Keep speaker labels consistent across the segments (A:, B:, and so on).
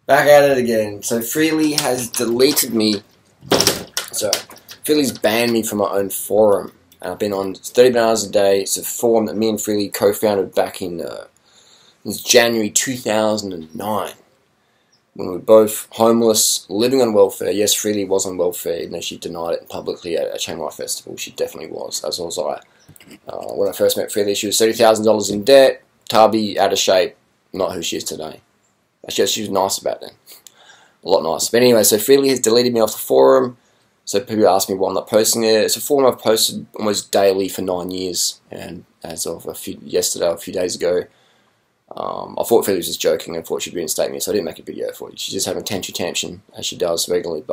A: Back at it again. So Freelee has deleted me. Sorry. Freelee's banned me from my own forum. And I've been on 30 hours a day. It's a forum that me and Freelee co-founded back in January 2009. When we were both homeless, living on welfare. Yes, Freelee was on welfare, even though she denied it publicly at a Chiang Mai festival. She definitely was, as was I. When I first met Freelee, she was $30,000 in debt, tubby, out of shape, not who she is today. Actually, she was nice about then. A lot nicer. But anyway, so Freelee has deleted me off the forum. So people ask me why I'm not posting it. It's a forum I've posted almost daily for 9 years. And as of a few days ago, I thought Freelee was just joking and thought she'd reinstate me. So I didn't make a video for it. She's just having tantrum, as she does regularly.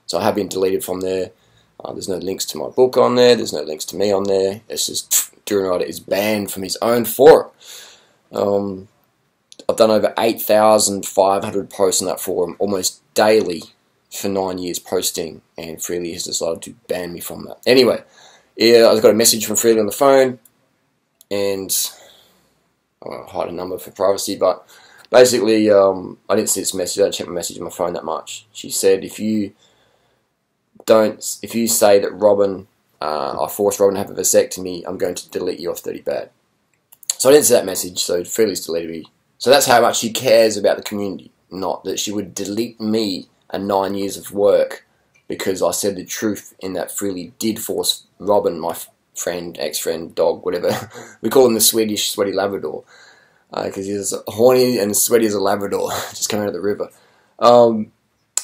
A: So I have been deleted from there. There's no links to my book on there. There's no links to me on there. It's just durianrider is banned from his own forum. I've done over 8,500 posts on that forum almost daily for 9 years posting, and Freelee has decided to ban me from that. Anyway, yeah, I got a message from Freelee on the phone, and I won't hide a number for privacy, but basically, I didn't see this message. I didn't check my message on my phone that much. She said, if you say that Robin, I forced Robin to have a vasectomy, I'm going to delete you off 30 bad. So I didn't see that message, so Freelee's deleted me. So that's how much she cares about the community, not that she would delete me and 9 years of work because I said the truth in that Freelee did force Robin, my friend, ex-friend, dog, whatever. We call him the Swedish sweaty Labrador because he's horny and sweaty as a Labrador, just coming out of the river.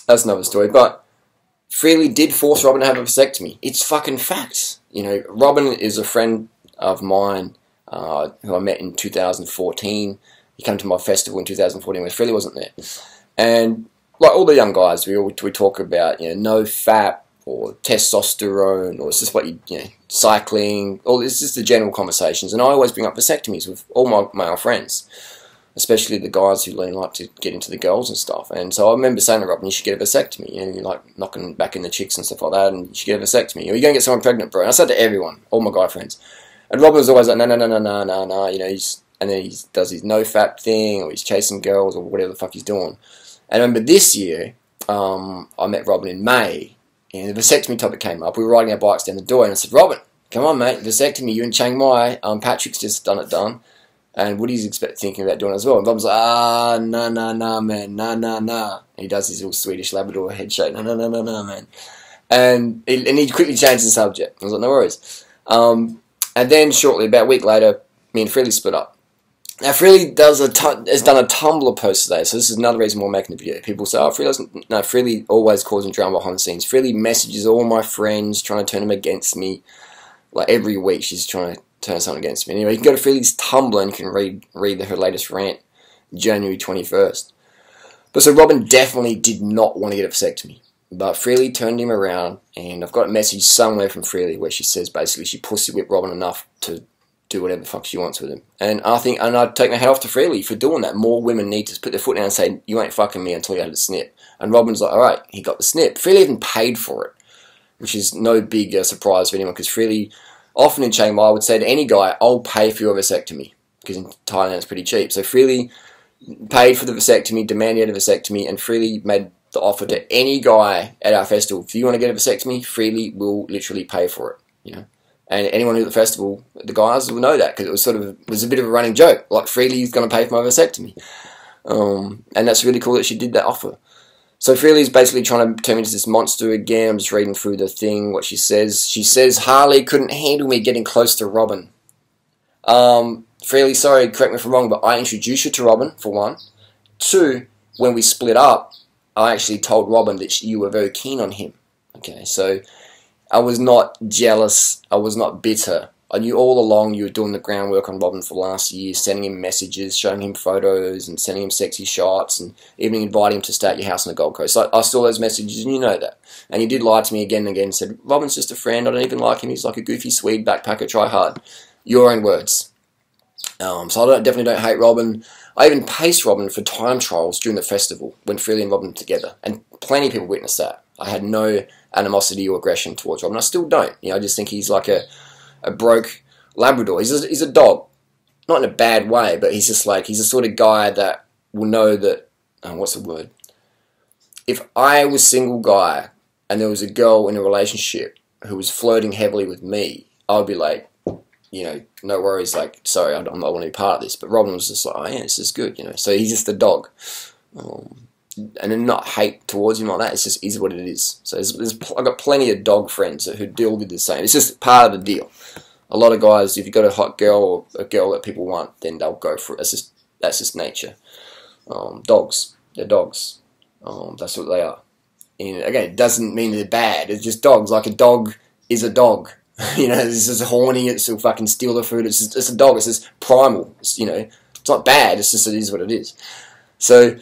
A: That's another story, but Freelee did force Robin to have a vasectomy. It's fucking facts. You know, Robin is a friend of mine who I met in 2014. He came to my festival in 2014 when Freelee wasn't there. And like all the young guys, we talk about, you know, no fat or testosterone, or it's just what you know, cycling, or it's just the general conversations. And I always bring up vasectomies with all my male friends, especially the guys who like to get into the girls and stuff. And so I remember saying to Robin, you should get a vasectomy. You know, you're like knocking back in the chicks and stuff like that, and you should get a vasectomy. Or you're going to get someone pregnant, bro. And I said to everyone, all my guy friends. And Robin was always like, no, you know, and then he does his no-fap thing, or he's chasing girls, or whatever the fuck he's doing. And I remember this year, I met Robin in May, and the vasectomy topic came up. We were riding our bikes down the door, and I said, Robin, come on, mate, vasectomy, you in Chiang Mai. Patrick's just done, and Woody's thinking about doing it as well. And Robin's like, nah, man, nah. And he does his little Swedish Labrador head shake, nah, man. And he quickly changed the subject. I was like, no worries. And then shortly, about a week later, me and Freelee split up. Now, Freelee has done a Tumblr post today, so this is another reason why I'm making the video. People say, oh, Freelee always causing drama behind the scenes. Freelee messages all my friends, trying to turn them against me. Like, every week, she's trying to turn someone against me. Anyway, you can go to Freelee's Tumblr and you can read her latest rant, January 21st. But so Robin definitely did not want to get a vasectomy. But Freelee turned him around, and I've got a message somewhere from Freelee where she says basically she pussy whipped Robin enough to do whatever the fuck she wants with him. And I think, and I'd take my hat off to Freelee for doing that. More women need to put their foot down and say, you ain't fucking me until you had the snip. And Robin's like, alright, he got the snip. Freelee even paid for it, which is no big surprise for anyone, because Freelee, often in Chiang Mai, would say to any guy, I'll pay for your vasectomy, because in Thailand it's pretty cheap. So Freelee paid for the vasectomy, demanded a vasectomy, and Freelee made the offer to any guy at our festival, if you want to get a vasectomy, Freelee will literally pay for it, you know. And anyone who at the festival, the guys will know that, because it was a bit of a running joke, like Freelee's going to pay for my vasectomy. And that's really cool that she did that offer. So Freelee's basically trying to turn me into this monster again. I'm just reading through the thing, what she says. She says, Harley couldn't handle me getting close to Robin. Freelee, sorry, correct me if I'm wrong, but I introduced you to Robin, for one. Two, when we split up, I actually told Robin that you were very keen on him. Okay, so I was not jealous. I was not bitter. I knew all along you were doing the groundwork on Robin for last year, sending him messages, showing him photos, and sending him sexy shots, and even inviting him to stay at your house on the Gold Coast. So I saw those messages, and you know that. And you did lie to me again and again and said, Robin's just a friend. I don't even like him. He's like a goofy Swede backpacker. Try hard. Your own words. So I definitely don't hate Robin. I even paced Robin for time trials during the festival when Freelee and Robin were together, and plenty of people witnessed that. I had no animosity or aggression towards Robin. I still don't. You know, I just think he's like a broke Labrador. He's a dog, not in a bad way, but he's just like, he's the sort of guy that will know that, what's the word? if I was a single guy and there was a girl in a relationship who was flirting heavily with me, I would be like, you know, no worries, like, sorry, I don't want to be part of this. But Robin was just like, oh yeah, this is good, you know. So he's just a dog. And then not hate towards him like that, it's just is what it is. So I've got plenty of dog friends who deal with the same. It's just part of the deal. A lot of guys, if you've got a hot girl or a girl that people want, then they'll go for it. That's just nature. Dogs, they're dogs. That's what they are. And again, it doesn't mean they're bad. It's just dogs. Like a dog is a dog. You know, it's just horny. It'll fucking steal the food. It's a dog. It's just primal. You know, it's not bad. It's just it is what it is. So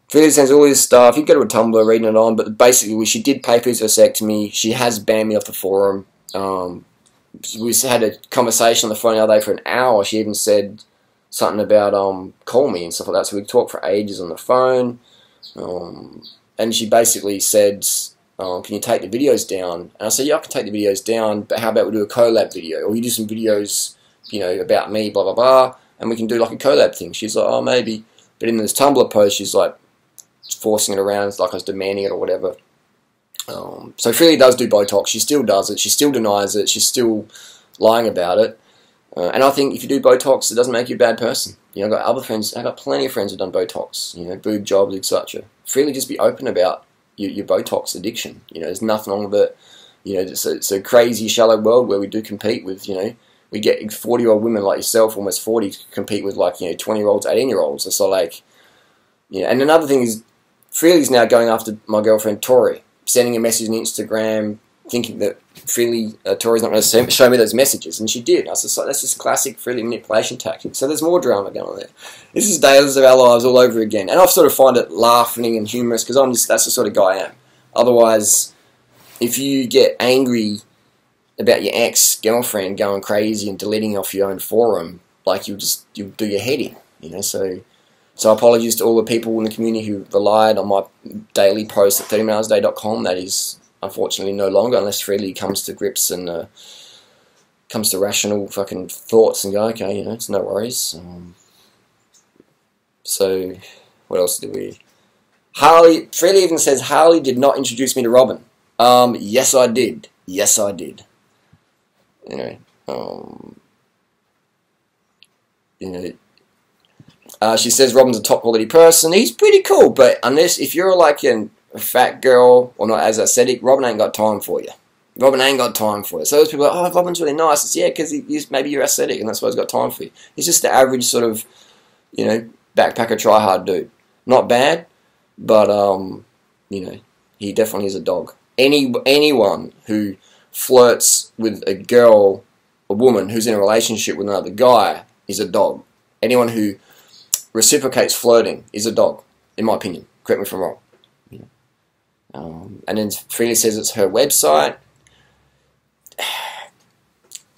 A: Freelee sends all this stuff. You go to a Tumblr reading it on, but basically she did pay for his vasectomy. She has banned me off the forum. We had a conversation on the phone the other day for an hour. She even said something about call me and stuff like that. So we talked for ages on the phone. And she basically said, can you take the videos down? And I said, yeah, I can take the videos down, but how about we do a collab video? Or you do some videos, you know, about me, blah, blah, blah, and we can do like a collab thing. She's like, oh, maybe. But in this Tumblr post, she's like forcing it around. It's like I was demanding it or whatever. So Freelee does do Botox. She still does it. She still denies it. She's still lying about it. And I think if you do Botox, it doesn't make you a bad person. You know, I've got other friends. I've got plenty of friends who've done Botox. You know, boob jobs, etc. Freelee, just be open about your Botox addiction. You know, there's nothing wrong with it. You know, it's a crazy, shallow world where we do compete with. You know, we get 40-year-old women like yourself, almost 40, to compete with like 20-year-olds, 18-year-olds. So like, you know. And another thing is, Freelee's now going after my girlfriend Tori, sending a message on Instagram, thinking that Freelee, Tori's not going to show me those messages, and she did. I was just like, that's just classic Freelee manipulation tactic. So there's more drama going on there. This is days of our lives all over again, and I sort of find it laughing and humorous because that's the sort of guy I am. Otherwise, if you get angry about your ex-girlfriend going crazy and deleting off your own forum, like you'll do your head in, you know. So apologies to all the people in the community who relied on my daily posts at 30minutesday.com. That is unfortunately no longer, unless Freelee comes to grips and comes to rational fucking thoughts and go, okay, you know, it's no worries. So what else did we? Freelee even says Harley did not introduce me to Robin. Yes, I did. Yes, I did. Anyway, you know. She says Robin's a top quality person. He's pretty cool, but if you're like a fat girl or not as aesthetic, Robin ain't got time for you. Robin ain't got time for you. So those people are like, oh, Robin's really nice. It's, yeah, because maybe you're aesthetic and that's why he's got time for you. He's just the average sort of, you know, backpacker try-hard dude. Not bad, but, you know, he definitely is a dog. Anyone who flirts with a girl, a woman who's in a relationship with another guy is a dog. Anyone who reciprocates flirting is a dog, in my opinion. Correct me if I'm wrong. And then Freelee says it's her website.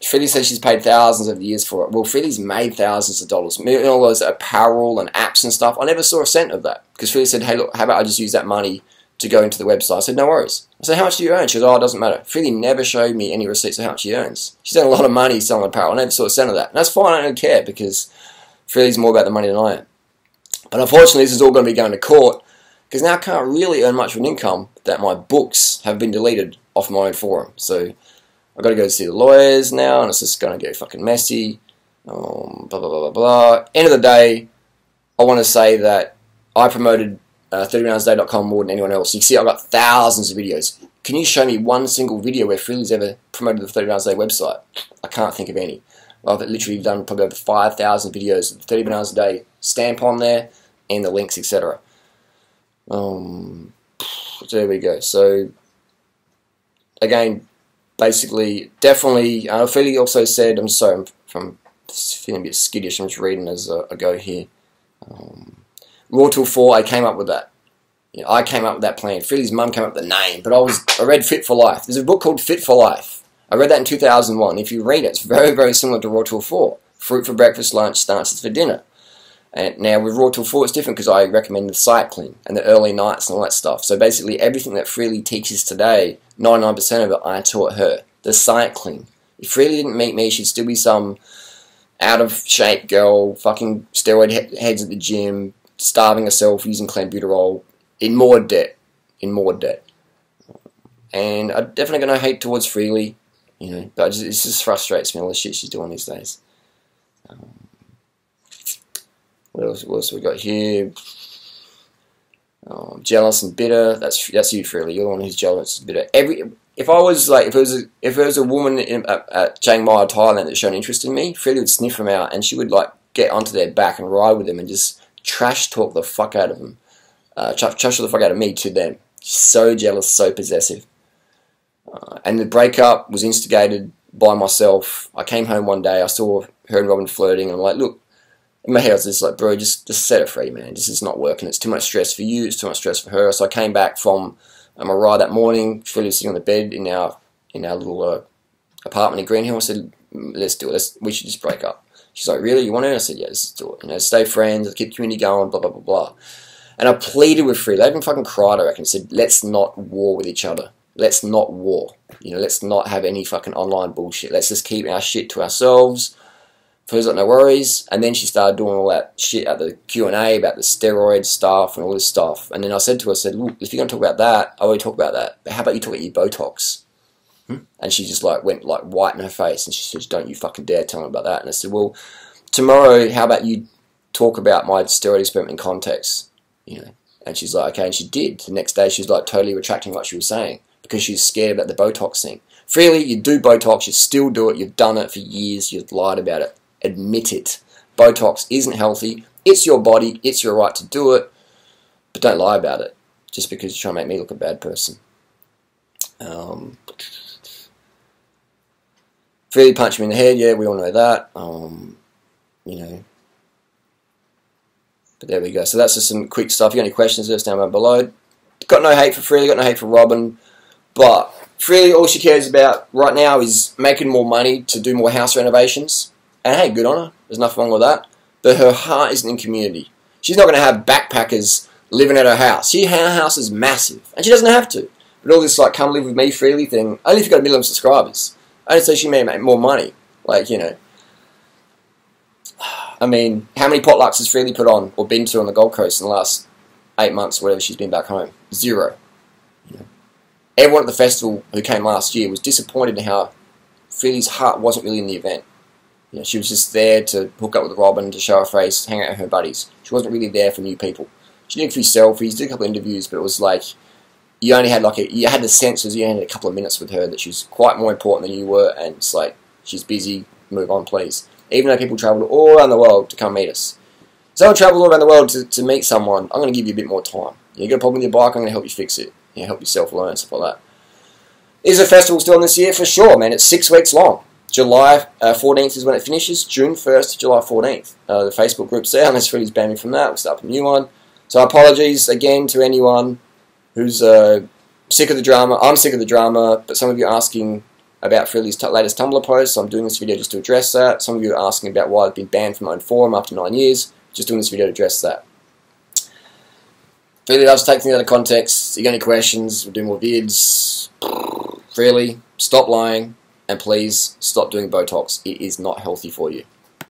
A: Freelee says she's paid thousands of years for it. Well, Freelee's made thousands of dollars. All those apparel and apps and stuff. I never saw a cent of that. Because Freelee said, hey, look, how about I just use that money to go into the website? I said, no worries. I said, how much do you earn? She goes, oh, it doesn't matter. Freelee never showed me any receipts of how much she earns. She's done a lot of money selling apparel. I never saw a cent of that. And that's fine, I don't care, because Freelee's more about the money than I am. But unfortunately, this is all going to be going to court, because now I can't really earn much of an income that my books have been deleted off my own forum. So I've got to go see the lawyers now, and it's just going to get fucking messy. Blah, blah, blah, blah, blah. End of the day, I want to say that I promoted 30minutesday.com more than anyone else. You see, I've got thousands of videos. Can you show me one single video where Freelee's ever promoted the 30 Minutes a Day website? I can't think of any. I've literally done probably over 5,000 videos with 30 Minutes a Day stamp on there and the links, etc. There we go. So, again, basically, definitely, Freelee also said, I'm sorry, I'm feeling a bit skittish, I'm just reading as I go here. Raw Tool 4, I came up with that. You know, I came up with that plan. Freelee's mum came up with the name, but I read Fit for Life. There's a book called Fit for Life. I read that in 2001. If you read it, it's very, very similar to Raw Tool 4. Fruit for breakfast, lunch, stances for dinner. And now with Raw Tool 4, it's different because I recommend the cycling and the early nights and all that stuff. So basically, everything that Freelee teaches today, 99% of it, I taught her. The cycling. If Freelee didn't meet me, she'd still be some out-of-shape girl, fucking steroid heads at the gym, starving herself using clenbuterol, in more debt in more debt. And I'm definitely going to hate towards Freelee, you know, but it just frustrates me, all the shit she's doing these days. What else we got here? Jealous and bitter. That's you, Freelee. You're the one who's jealous and bitter. If it was a woman at Chiang Mai, Thailand, that showed interest in me, Freelee would sniff them out, and she would like get onto their back and ride with them and just trash talk the fuck out of them, trash the fuck out of me to them. She's so jealous, so possessive. And the breakup was instigated by myself. I came home one day, I saw her and Robin flirting, and I'm like, look, in my head I was just like, bro, just set her free, man. This is not working. It's too much stress for you. It's too much stress for her. So I came back from my ride that morning. Freelee was sitting on the bed in our little apartment in Green Hill. I said, let's do it. We should just break up. She's like, really? You want to? I said, yeah, let's do it. You know, stay friends, keep the community going, blah, blah, blah, blah. And I pleaded with Freelee. I even fucking cried, I reckon. Said, let's not war with each other. Let's not war. You know, let's not have any fucking online bullshit. Let's just keep our shit to ourselves. Freelee's got no worries. And then she started doing all that shit at the Q&A about the steroid stuff and all this stuff. And then I said to her, I said, look, if you're going to talk about that, I already talk about that. But how about you talk about your Botox? And she just like went like white in her face. And she said, don't you fucking dare tell me about that. And I said, well, tomorrow, how about you talk about my steroid experiment in context? You know. And she's like, okay. And she did. The next day, she was like totally retracting what she was saying, because she's scared about the Botox thing. Freelee, you do Botox, you still do it, you've done it for years, you've lied about it. Admit it. Botox isn't healthy, it's your body, it's your right to do it, but don't lie about it, just because you're trying to make me look a bad person. Freelee punched me in the head, yeah, we all know that, you know. But there we go, so that's just some quick stuff. If you got any questions, let us down below. Got no hate for Freelee, got no hate for Robin, but Freelee, all she cares about right now is making more money to do more house renovations. And hey, good on her. There's nothing wrong with that. But her heart isn't in community. She's not going to have backpackers living at her house. Her house is massive, and she doesn't have to. But all this like come live with me Freelee thing, only if you've got 1 million subscribers. Only so she may make more money. Like, you know. I mean, how many potlucks has Freelee put on or been to on the Gold Coast in the last 8 months, whatever she's been back home? 0. You know. Everyone at the festival who came last year was disappointed in how Freelee's heart wasn't really in the event. You know, she was just there to hook up with Robin, to show her face, hang out with her buddies. She wasn't really there for new people. She did a few selfies, did a couple of interviews, but it was like you only had you had the sense that you only had a couple of minutes with her, that she's quite more important than you were, and it's like, she's busy, move on please. Even though people travelled all around the world to come meet us. So I travel all around the world to meet someone, I'm going to give you a bit more time. You got a problem with your bike, I'm going to help you fix it. You know, help yourself learn, stuff like that. Is the festival still on this year? For sure, man. It's 6 weeks long. July 14th is when it finishes. June 1st to July 14th. The Facebook group's there, unless Freelee's banned me from that. We'll start a new one. So apologies again to anyone who's sick of the drama. I'm sick of the drama, but some of you are asking about Freelee's latest Tumblr post, so I'm doing this video just to address that. Some of you are asking about why I've been banned from my own forum after 9 years. Just doing this video to address that. Freelee loves to take things out of context. If you got any questions, we'll do more vids. Freelee, stop lying, and please stop doing Botox. It is not healthy for you.